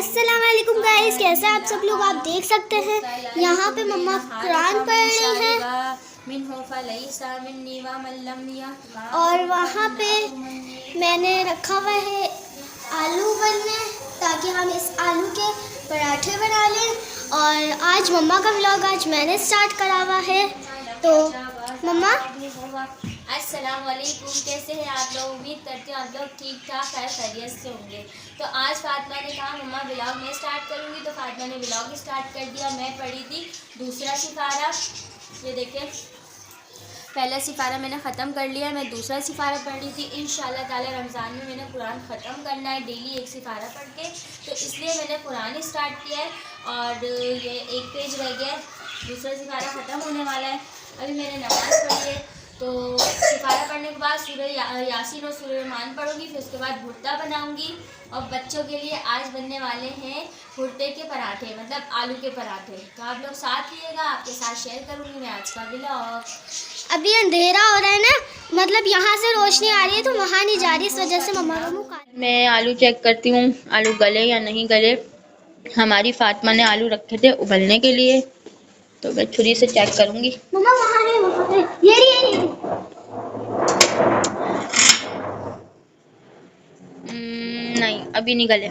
अस्सलाम वालेकुम गाइस, कैसे आप सब लोग। आप देख सकते हैं यहाँ पे मम्मा कुरान पढ़ रही हैं और वहाँ पे मैंने रखा हुआ है आलू बनने, ताकि हम इस आलू के पराठे बना लें। और आज मम्मा का व्लॉग आज मैंने स्टार्ट करा हुआ है। तो मम्मा अस्सलाम वालेकुम, कैसे हैं आप लोग। उम्मीद करती हूँ आप लोग ठीक ठाक खैरियत से होंगे। तो आज फातिमा ने कहा मम्मा व्लॉग मैं स्टार्ट करूँगी, तो फातिमा ने व्लॉग स्टार्ट कर दिया। मैं पढ़ी थी दूसरा सिपारा, ये देखें पहला सिपारा मैंने ख़त्म कर लिया, मैं दूसरा सिपारा पढ़ रही थी। इंशाल्लाह ताला रमज़ान में मैंने कुरान ख़त्म करना है डेली एक सिपारा पढ़ के, तो इसलिए मैंने कुरान स्टार्ट किया है। और ये एक पेज रह गया, दूसरा सिपारा ख़त्म होने वाला है। अभी मैंने नमाज़ पढ़ी है, तो सिपारा पढ़ने के बाद सूरह यासीन और सूरह रहमान पढ़ूंगी। फिर उसके बाद भुट्टा बनाऊंगी। और बच्चों के लिए आज बनने वाले हैं भुट्टे के पराठे, मतलब आलू के पराठे। तो आप लोग साथ रहिएगा, आपके साथ शेयर करूंगी मैं आज का व्लॉग। अभी अंधेरा हो रहा है ना, मतलब यहाँ से रोशनी आ रही है तो वहाँ नहीं जा रही, इस वजह से मम्मा को मुँह। मैं आलू चेक करती हूँ आलू गले या नहीं गले। हमारी फातिमा ने आलू रखे थे उबलने के लिए, तो मैं छुरी से चेक करूंगी। मम्मा वहाँ है, ये रही। नहीं, अभी नहीं गले,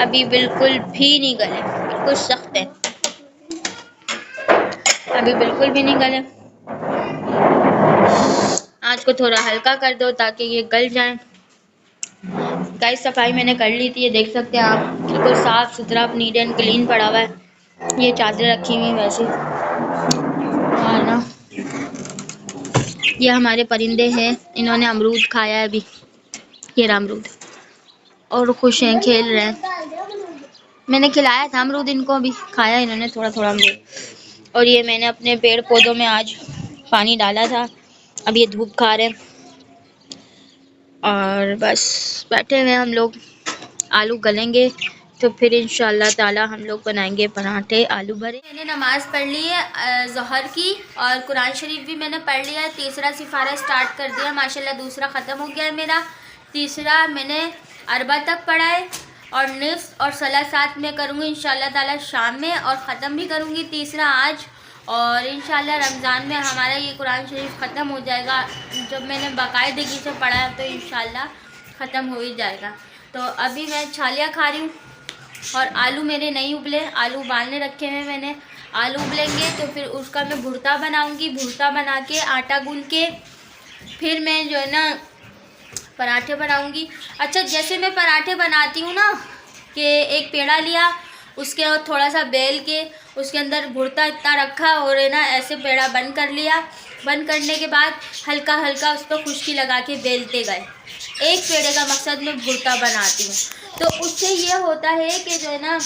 अभी बिल्कुल भी नहीं गले, बिल्कुल सख्त है, अभी बिल्कुल भी नहीं गले। आँच को थोड़ा हल्का कर दो ताकि ये गल जाए। गाइस सफाई मैंने कर ली थी, ये देख सकते हैं आप, बिल्कुल साफ सुथरा नीट एंड क्लीन पड़ा हुआ है। ये चादर रखी हुई वैसे, और ना ये हमारे परिंदे हैं, इन्होंने अमरूद खाया है अभी, ये रहा अमरूद, और खुश हैं, खेल रहे हैं। मैंने खिलाया था अमरूद इनको, अभी खाया इन्होंने थोड़ा थोड़ा अमरूद। और ये मैंने अपने पेड़ पौधों में आज पानी डाला था, अब ये धूप खा रहे हैं। और बस बैठे हुए हम लोग, आलू गलेंगे तो फिर इंशाल्लाह ताला हम लोग बनाएंगे पराठे आलू भरे। मैंने नमाज़ पढ़ ली है ज़ोहर की, और कुरान शरीफ भी मैंने पढ़ लिया है। तीसरा सिफारा स्टार्ट कर दिया माशाल्लाह, दूसरा ख़त्म हो गया है मेरा। तीसरा मैंने अरबा तक पढ़ा है, और निफ्स और सलासात में करूँगी इंशाल्लाह ताला शाम में, और ख़त्म भी करूँगी तीसरा आज। और इंशाल्लाह रमज़ान में हमारा ये कुरान शरीफ ख़त्म हो जाएगा। जब मैंने बाकायदगी से पढ़ा है तो इंशाल्लाह ख़त्म हो ही जाएगा। तो अभी मैं छालियाँ खा रही हूँ, और आलू मेरे नहीं उबले, आलू उबालने रखे हैं मैंने। आलू उबलेंगे तो फिर उसका मैं भुर्ता बनाऊँगी। भुर्ता बना के आटा गूँथ के फिर मैं जो है ना पराठे बनाऊँगी। अच्छा, जैसे मैं पराठे बनाती हूँ ना, कि एक पेड़ा लिया, उसके और थोड़ा सा बेल के उसके अंदर भुर्ता इतना रखा, और है ना ऐसे पेड़ा बंद कर लिया। बंद करने के बाद हल्का हल्का उस पर खुश्की लगा के बेलते गए। एक पेड़े का मकसद मैं भुर्ता बनाती हूँ, तो उससे ये होता है कि जो है ना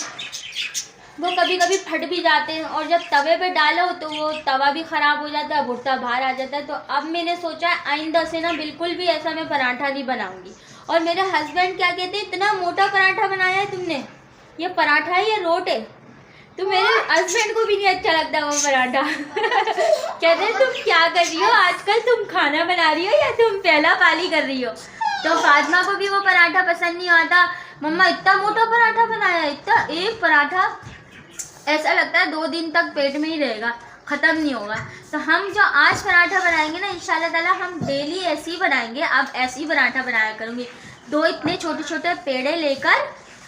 वो कभी कभी फट भी जाते हैं, और जब तवे पे डालो तो वो तवा भी ख़राब हो जाता है, भुर्ता बाहर आ जाता है। तो अब मैंने सोचा है आइंदा से ना बिल्कुल भी ऐसा मैं पराठा नहीं बनाऊँगी। और मेरे हस्बैंड क्या कहते हैं, इतना मोटा पराठा बनाया है तुमने, ये पराठा है या रोट है। तो मेरे हस्बैंड को भी नहीं अच्छा लगता वो पराठा। कहते हैं तुम क्या कर रही हो आजकल, तुम खाना बना रही हो या तुम पहला पाली कर रही हो। तो फातिमा को भी वो पराठा पसंद नहीं आता। मम्मा इतना मोटा पराठा बनाया, इतना एक पराठा, ऐसा लगता है 2 दिन तक पेट में ही रहेगा, ख़त्म नहीं होगा। तो हम जो आज पराठा बनाएंगे ना इंशाल्लाह ताला, हम डेली ऐसे ही बनाएंगे। अब ऐसे ही पराठा बनाया करूँगी। 2 इतने छोटे छोटे पेड़े लेकर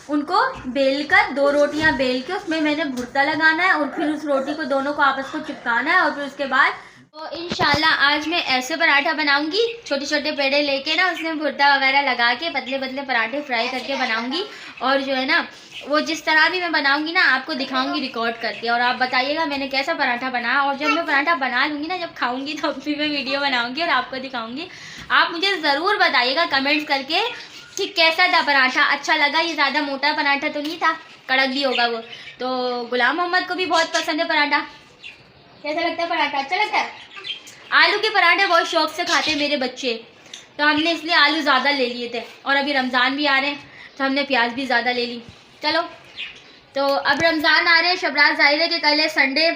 उनको बेल कर, 2 रोटियां बेल के उसमें मैंने भुर्ता लगाना है, और फिर उस रोटी को दोनों को आपस को चिपकाना है। और फिर उसके बाद तो इंशाल्लाह आज मैं ऐसे पराठा बनाऊंगी, छोटे छोटे पेड़े लेके ना उसमें भुर्ता वगैरह लगा के पतले पतले पराठे फ्राई करके बनाऊंगी। और जो है ना वो जिस तरह भी मैं बनाऊंगी ना आपको दिखाऊंगी रिकॉर्ड करके, और आप बताइएगा मैंने कैसा पराठा बनाया। और जब मैं पराठा बना लूँगी ना, जब खाऊंगी तो फिर मैं वीडियो बनाऊँगी और आपको दिखाऊँगी। आप मुझे ज़रूर बताइएगा कमेंट्स करके कि कैसा था पराठा, अच्छा लगा। ये ज़्यादा मोटा पराठा तो नहीं था, कड़क भी होगा वो। तो गुलाम मोहम्मद को भी बहुत पसंद है पराठा। कैसा लगता है पराठा, अच्छा लगता है। आलू के पराठे बहुत शौक से खाते हैं मेरे बच्चे, तो हमने इसलिए आलू ज़्यादा ले लिए थे। और अभी रमज़ान भी आ रहे हैं तो हमने प्याज भी ज़्यादा ले ली। चलो, तो अब रमज़ान आ रहे हैं, शबरात ज़ाहिर है कि कल है संडे,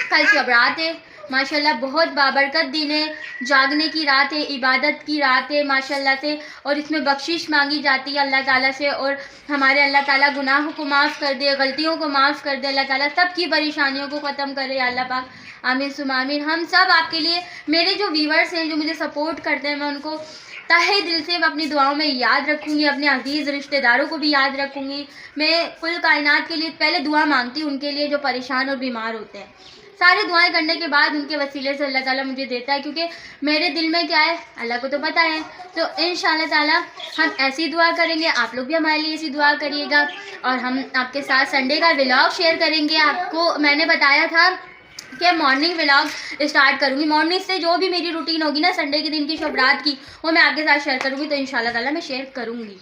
कल शबरात है। माशाल्लाह बहुत बाबरकत दिन है, जागने की रात है, इबादत की रात है माशाल्लाह से। और इसमें बख्शिश मांगी जाती है अल्लाह ताला से, और हमारे अल्लाह ताला गुनाहों को माफ़ कर दे, गलतियों को माफ़ कर दे, अल्लाह ताला सबकी परेशानियों को ख़त्म करे अल्लाह पाक, आमीन सुम्मा आमीन। हम सब आपके लिए, मेरे जो व्यूवर्स हैं जो मुझे सपोर्ट करते हैं, मैं उनको तहे दिल से मैं अपनी दुआओं में याद रखूँगी, अपने अजीज़ रिश्तेदारों को भी याद रखूँगी। मैं कुल कायनात के लिए पहले दुआ मांगती हूँ उनके लिए जो परेशान और बीमार होते हैं। सारी दुआएं करने के बाद उनके वसीले से अल्लाह ताला मुझे देता है, क्योंकि मेरे दिल में क्या है अल्लाह को तो पता है। तो इंशाअल्लाह ताला हम ऐसी दुआ करेंगे, आप लोग भी हमारे लिए ऐसी दुआ करिएगा। और हम आपके साथ संडे का व्लॉग शेयर करेंगे। आपको मैंने बताया था कि मॉर्निंग व्लॉग स्टार्ट करूँगी, मॉर्निंग से जो भी मेरी रूटीन होगी ना संडे के दिन की, शब रात की, वो मैं आपके साथ शेयर करूँगी। तो इंशाअल्लाह ताला मैं शेयर करूँगी।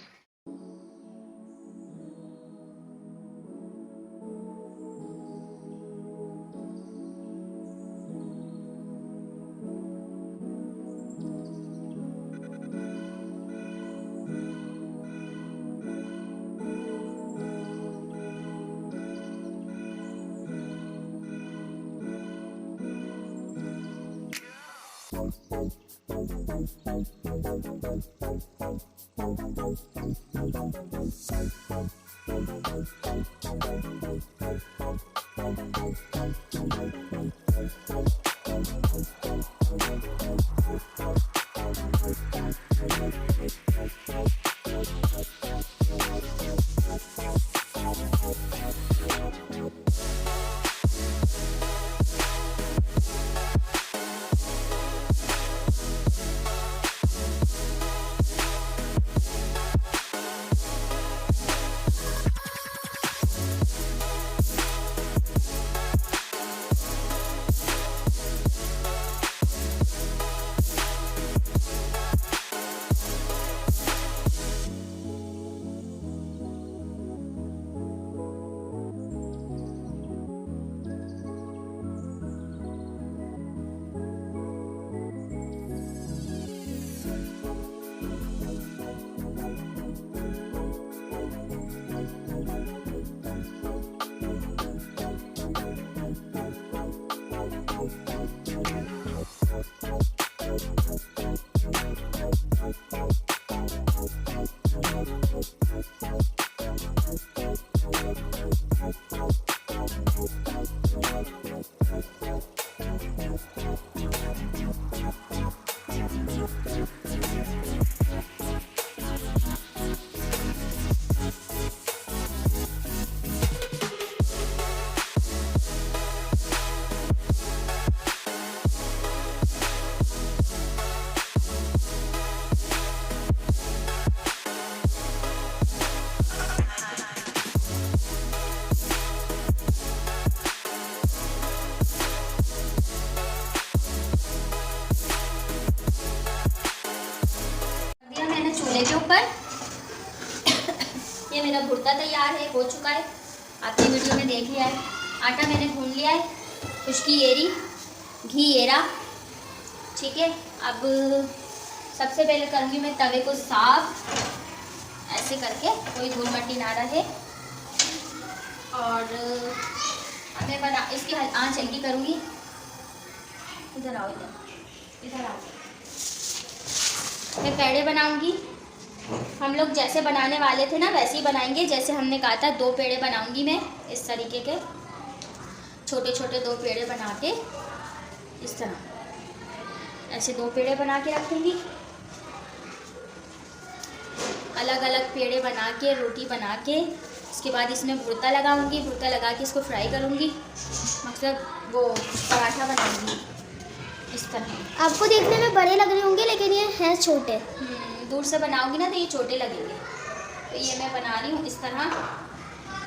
के ऊपर ये मेरा भुर्ता तैयार है, हो चुका है, आपने वीडियो में देख लिया है। आटा मैंने भून लिया है, खुशकी एरी, घी एरा, ठीक है। अब सबसे पहले करूँगी मैं तवे को साफ, ऐसे करके कोई धूल मट्टी ना रहे। और अब मैं बना इसकी आँच हल्की करूँगी। इधर आओ, इधर आओ। मैं पेड़े बनाऊँगी। हम लोग जैसे बनाने वाले थे ना वैसे ही बनाएंगे, जैसे हमने कहा था। 2 पेड़े बनाऊंगी मैं इस तरीके के, छोटे छोटे 2 पेड़े बना के, इस तरह ऐसे 2 पेड़े बना के रखूंगी। अलग अलग पेड़े बना के, रोटी बना के, उसके बाद इसमें भुर्ता लगाऊंगी। भुर्ता लगा के इसको फ्राई करूंगी, मतलब वो पराठा बनाऊंगी इस तरह। आपको देखने में बड़े लग रहे होंगे लेकिन ये हैं छोटे। दूर से बनाऊंगी ना तो ये छोटे लगेंगे। तो ये मैं बना रही हूँ इस तरह।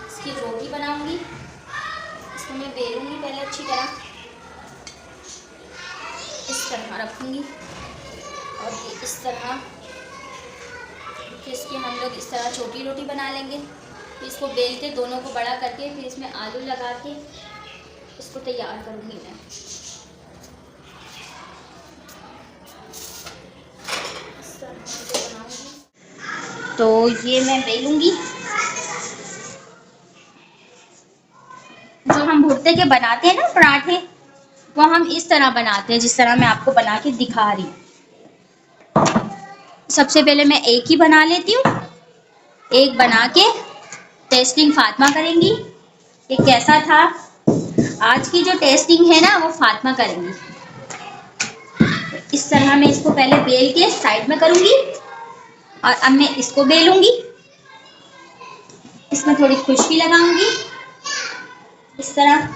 इसकी रोटी बनाऊंगी, इसको मैं बेलूंगी पहले अच्छी तरह, इस तरह रखूंगी। और ये इस तरह फिर इसकी हम लोग इस तरह छोटी रोटी बना लेंगे। फिर इसको बेल के दोनों को बड़ा करके फिर इसमें आलू लगा के इसको तैयार करूँगी मैं। तो ये मैं बेलूंगी। जो हम भुर्ते के बनाते हैं ना पराठे, वो हम इस तरह बनाते हैं जिस तरह मैं आपको बना के दिखा रही हूँ। सबसे पहले मैं एक ही बना लेती हूँ, एक बना के टेस्टिंग फातिमा करेंगी कि कैसा था। आज की जो टेस्टिंग है ना वो फातिमा करेंगी। इस तरह मैं इसको पहले बेल के साइड में करूँगी और अब मैं इसको बेलूँगी। इसमें थोड़ी खुशकी लगाऊंगी, इस तरह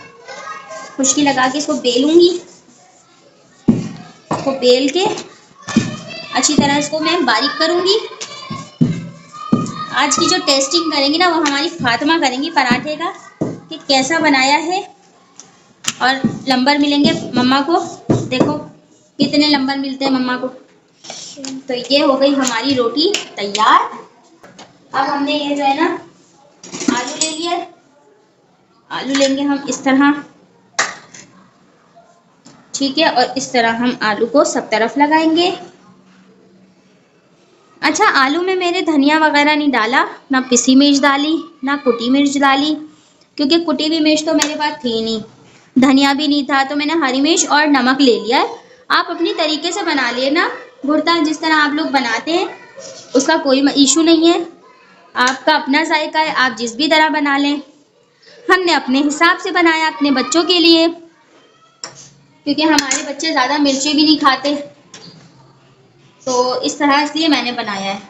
खुशकी लगा के इसको बेलूंगी। इसको बेल के अच्छी तरह इसको मैं बारीक करूंगी। आज की जो टेस्टिंग करेंगी ना वो हमारी फातिमा करेंगी पराठे का कि कैसा बनाया है, और नंबर मिलेंगे मम्मा को। देखो कितने नंबर मिलते हैं मम्मा को। तो ये हो गई हमारी रोटी तैयार। अब हमने ये जो है ना आलू ले लिया है, आलू लेंगे हम इस तरह, ठीक है, और इस तरह हम आलू को सब तरफ लगाएंगे। अच्छा, आलू में मैंने धनिया वगैरह नहीं डाला, ना पिसी मिर्च डाली ना कुटी मिर्च डाली, क्योंकि कुटी हुई मिर्च तो मेरे पास थी नहीं, धनिया भी नहीं था, तो मैंने हरी मिर्च और नमक ले लिया है। आप अपनी तरीके से बना लिए ना भुर्ता, जिस तरह आप लोग बनाते हैं उसका कोई इशू नहीं है, आपका अपना जायका है, आप जिस भी तरह बना लें। हमने अपने हिसाब से बनाया अपने बच्चों के लिए, क्योंकि हमारे बच्चे ज़्यादा मिर्ची भी नहीं खाते, तो इस तरह इसलिए मैंने बनाया है।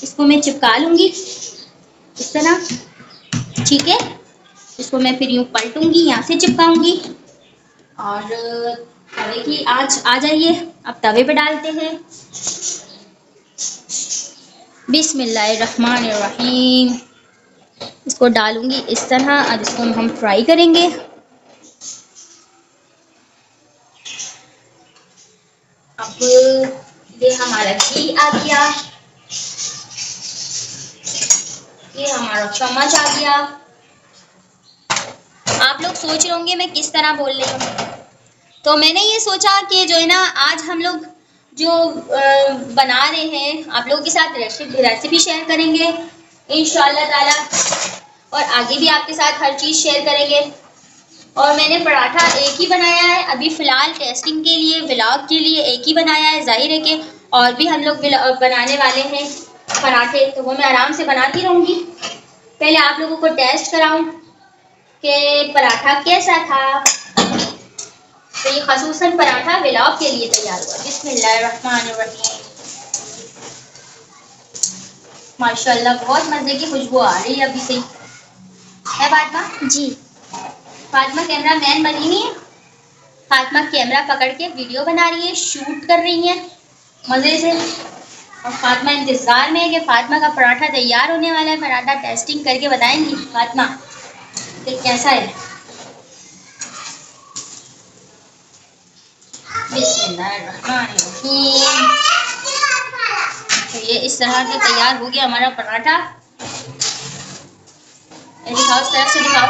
इसको मैं चिपका लूँगी इस तरह, ठीक है। इसको मैं फिर यूँ पलटूँगी, यहाँ से चिपकाऊँगी, और तवे की आँच आ जाइए। अब तवे पे डालते हैं। बिस्मिल्लाहिर्रहमानिर्रहीम। इसको डालूँगी इस तरह, अब इसको हम फ्राई करेंगे। अब ये हमारा घी आ गया, ये हमारा चम्मच आ गया। आप लोग सोच रहे होंगे मैं किस तरह बोल रही हूँ, तो मैंने ये सोचा कि जो है ना आज हम लोग जो बना रहे हैं आप लोगों के साथ रेसिपी शेयर करेंगे इंशाअल्लाह ताला, और आगे भी आपके साथ हर चीज़ शेयर करेंगे। और मैंने पराठा एक ही बनाया है अभी फ़िलहाल, टेस्टिंग के लिए, व्लॉग के लिए एक ही बनाया है। ज़ाहिर है कि और भी हम लोग बनाने वाले हैं पराठे, तो वो मैं आराम से बनाती रहूँगी। पहले आप लोगों को टेस्ट कराऊँ कि पराठा कैसा था। तो ये ख़ुसूसन पराठा व्लॉग के लिए तैयार हुआ। बिस्मिल्लाहिर्रहमानिर्रहीम। माशाल्लाह बहुत मज़े की खुशबू आ रही है अभी से। है फातिमा? जी। फातिमा कैमरा मैन बनी हुई है। फातिमा कैमरा पकड़ के वीडियो बना रही है, शूट कर रही है मज़े से। और फातिमा इंतज़ार में है कि फातिमा का पराठा तैयार होने वाला है। पराठा टेस्टिंग करके बताएंगी फातिमा कि कैसा है। बिस्मिल्लाहिर्रहमानिर्रहीम। तो ये इस तरह से तैयार हो गया हमारा पराठा। दिखाओ, इस तरह से दिखाओ।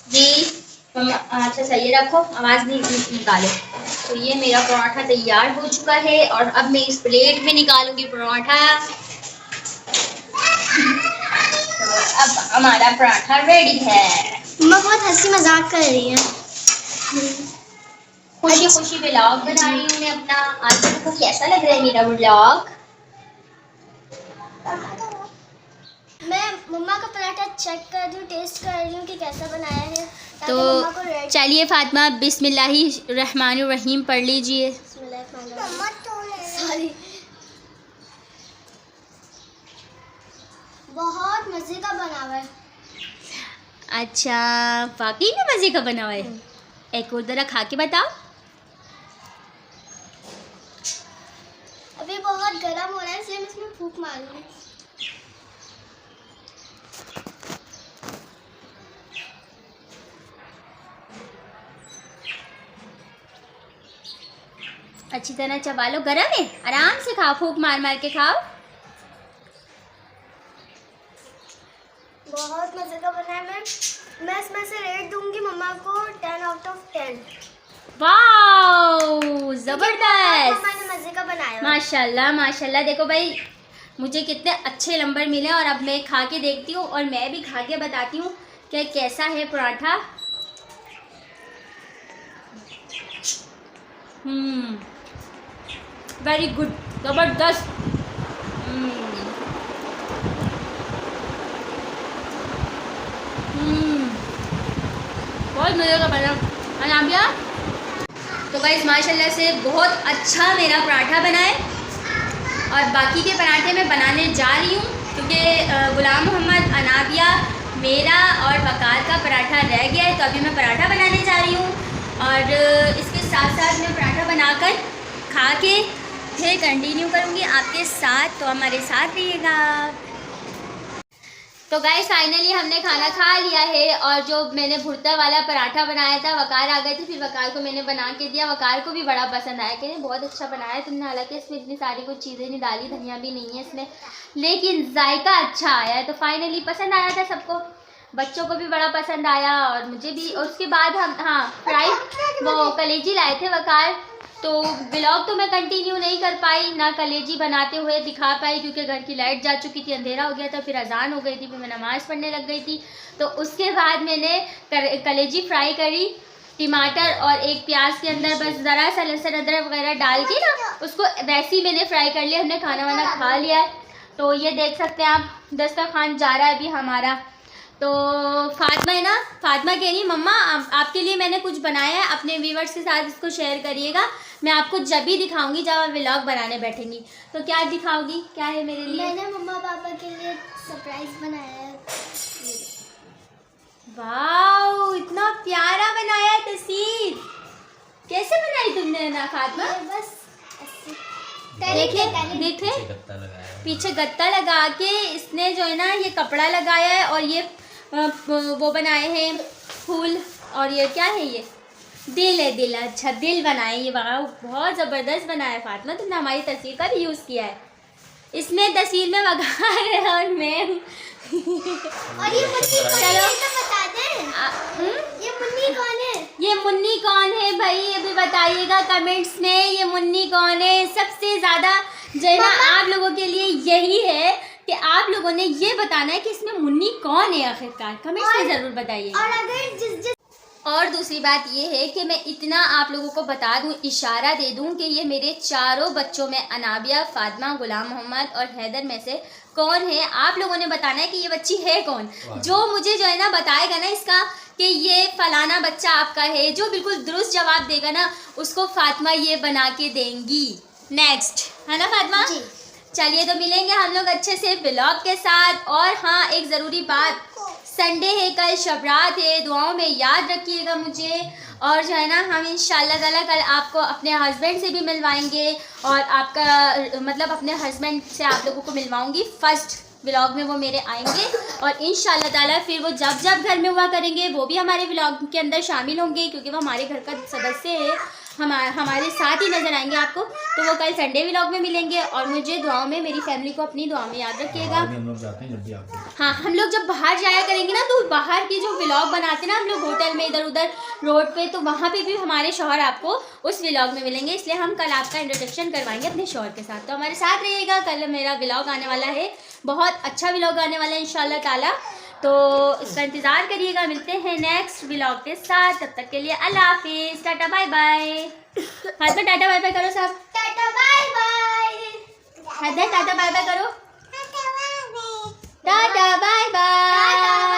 जी अच्छा सही रखो, आवाज़ नहीं निकालो। तो ये मेरा पराठा तैयार हो चुका है, और अब मैं इस प्लेट में निकालूंगी पराठा। तो अब हमारा पराठा रेडी है। मम्मा बहुत हंसी मजाक कर रही है, खुशी खुशी व्लॉग बना रही हूँ मैं अपना। आज आपको कैसा लग रहा है मेरा व्लॉग? मैं मम्मा का पराठा चेक कर रही हूँ, टेस्ट कर रही हूँ कि कैसा बनाया है। तो चलिए फातिमा बिस्मिल्लाहिर्रहमानिर्रहीम पढ़ लीजिए। सॉरी, बहुत मज़े का बना हुआ है। अच्छा, वाकई में मज़े का बना हुआ है। एक और ज़रा खा के बताओ। अभी बहुत गर्म हो रहा है इसलिए मैं इसमें फूंक मारूंगी। अच्छी तरह चबा लो, गरम है, आराम से खाओ, फूंक मार मार के खाओ। बहुत मज़े का बना है। मैं इसमें से रेट दूंगी मम्मा को 10 out of 10। वाओ, जबरदस्त, मैंने मज़े का बनाया। माशाल्लाह माशाल्लाह। देखो भाई मुझे कितने अच्छे नंबर मिले। और अब मैं खा के देखती हूँ और मैं भी खा के बताती हूँ कि कैसा है पराठा। वेरी गुड, ज़बरदस्त। बहुत मज़े का बना अनाबिया। तो गाइस माशाल्लाह से बहुत अच्छा मेरा पराठा बना है। और बाकी के पराठे मैं बनाने जा रही हूँ क्योंकि गुलाम मोहम्मद, अनाबिया, मेरा और वकार का पराठा रह गया है। तो अभी मैं पराठा बनाने जा रही हूँ और इसके साथ साथ मैं पराठा बनाकर खा के फिर कंटिन्यू करूँगी आपके साथ। तो हमारे साथ रहिएगा। तो गाइस फाइनली हमने खाना खा लिया है और जो मैंने भुर्ता वाला पराठा बनाया था, वकार आ गए थे, फिर वकार को मैंने बना के दिया। वकार को भी बड़ा पसंद आया, कहने बहुत अच्छा बनाया तुमने। हालांकि इसमें इतनी सारी कुछ चीज़ें नहीं डाली, धनिया भी नहीं है इसमें, लेकिन जायका अच्छा आया है। तो फाइनली पसंद आया था सबको, बच्चों को भी बड़ा पसंद आया और मुझे भी। और उसके बाद हम फ्राई वो कलेजी लाए थे वकार। तो व्लॉग तो मैं कंटिन्यू नहीं कर पाई, ना कलेजी बनाते हुए दिखा पाई क्योंकि घर की लाइट जा चुकी थी, अंधेरा हो गया था, फिर अजान हो गई थी, फिर मैं नमाज़ पढ़ने लग गई थी। तो उसके बाद मैंने कलेजी फ्राई करी, टमाटर और एक प्याज के अंदर बस ज़रा सा लहसुन अदरक वगैरह डाल के ना उसको वैसे ही मैंने फ्राई कर लिया। हमने खाना वाना खा लिया है। तो ये देख सकते हैं आप, दस्तरखान जा रहा है अभी हमारा। तो फातिमा है ना, फातिमा कह रही मम्मा आपके लिए मैंने कुछ बनाया है, अपने व्यूवर्स के साथ इसको शेयर करिएगा। मैं आपको जब भी दिखाऊंगी जब आप व्लॉग बनाने बैठेंगी। तो क्या दिखाओगी, क्या है मेरे लिए? मैंने मम्मा पापा के लिए सरप्राइज बनाया है। वाओ, इतना प्यारा बनाया है तस्वीर। कैसे बनाई तुमने ना फातिमा? बस देखे पीछे गत्ता लगा के इसने जो है ना ये कपड़ा लगाया है और ये वो बनाए हैं फूल। और ये क्या है, ये दिल है, दिल। अच्छा दिल बनाए, ये बहुत ज़बरदस्त बनाया फातिमा। तुमने हमारी तस्वीर का भी यूज़ किया है इसमें। तस्वीर में वकार है और मैं और ये मुन्नी कौन है तो बता दें। ये मुन्नी कौन है? ये मुन्नी कौन है भाई, अभी बताइएगा कमेंट्स में, ये मुन्नी कौन है। सबसे ज़्यादा जो है ना आप लोगों के लिए यही है कि आप लोगों ने ये बताना है कि इसमें मुन्नी कौन है आखिरकार, कमेंट्स में ज़रूर बताइए। और अगर और दूसरी बात ये है कि मैं इतना आप लोगों को बता दूं, इशारा दे दूं कि ये मेरे चारों बच्चों में अनाबिया, फातिमा, गुलाम मोहम्मद और हैदर में से कौन है। आप लोगों ने बताना है कि ये बच्ची है कौन। जो मुझे जो है ना बताएगा ना इसका कि ये फलाना बच्चा आपका है, जो बिल्कुल दुरुस्त जवाब देगा ना उसको फातिमा ये बना के देंगी नेक्स्ट, है ना फातिमा? चलिए तो मिलेंगे हम लोग अच्छे से व्लॉग के साथ। और हाँ एक ज़रूरी बात, संडे है, कल शबरात है, दुआओं में याद रखिएगा मुझे। और जो है ना हम इंशाल्लाह ताला कल आपको अपने हस्बैंड से भी मिलवाएंगे और आपका मतलब अपने हस्बैंड से आप लोगों को मिलवाऊंगी। फर्स्ट व्लॉग में वो मेरे आएंगे और इंशाल्लाह ताला फिर वो जब जब घर में हुआ करेंगे वो भी हमारे व्लॉग के अंदर शामिल होंगे क्योंकि वो हमारे घर का सदस्य है, हमारे साथ ही नज़र आएंगे आपको। तो वो कल संडे व्लॉग में मिलेंगे और मुझे दुआओं में, मेरी फैमिली को अपनी दुआओं में याद रखिएगा। हम लोग जाते हैं जल्दी आपको। हाँ हम लोग जब बाहर जाया करेंगे ना तो बाहर की जो व्लॉग बनाते हैं ना हम लोग होटल में, इधर उधर रोड पे, तो वहाँ पे भी हमारे शौहर आपको उस व्लॉग में मिलेंगे। इसलिए हम कल आपका इंट्रोडक्शन करवाएंगे अपने शौहर के साथ। तो हमारे साथ रहिएगा, कल मेरा व्लॉग आने वाला है, बहुत अच्छा व्लॉग आने वाला है इंशाल्लाह ताला। तो इसका इंतज़ार करिएगा। मिलते हैं नेक्स्ट व्लॉग के साथ, तब तक के लिए अल्लाह हाफिज़, टाटा बाय बाय। हाथ में टाटा बाय बाय करो सब, tata bye bye. Tata bye bye करो, टाटा बाय बाय।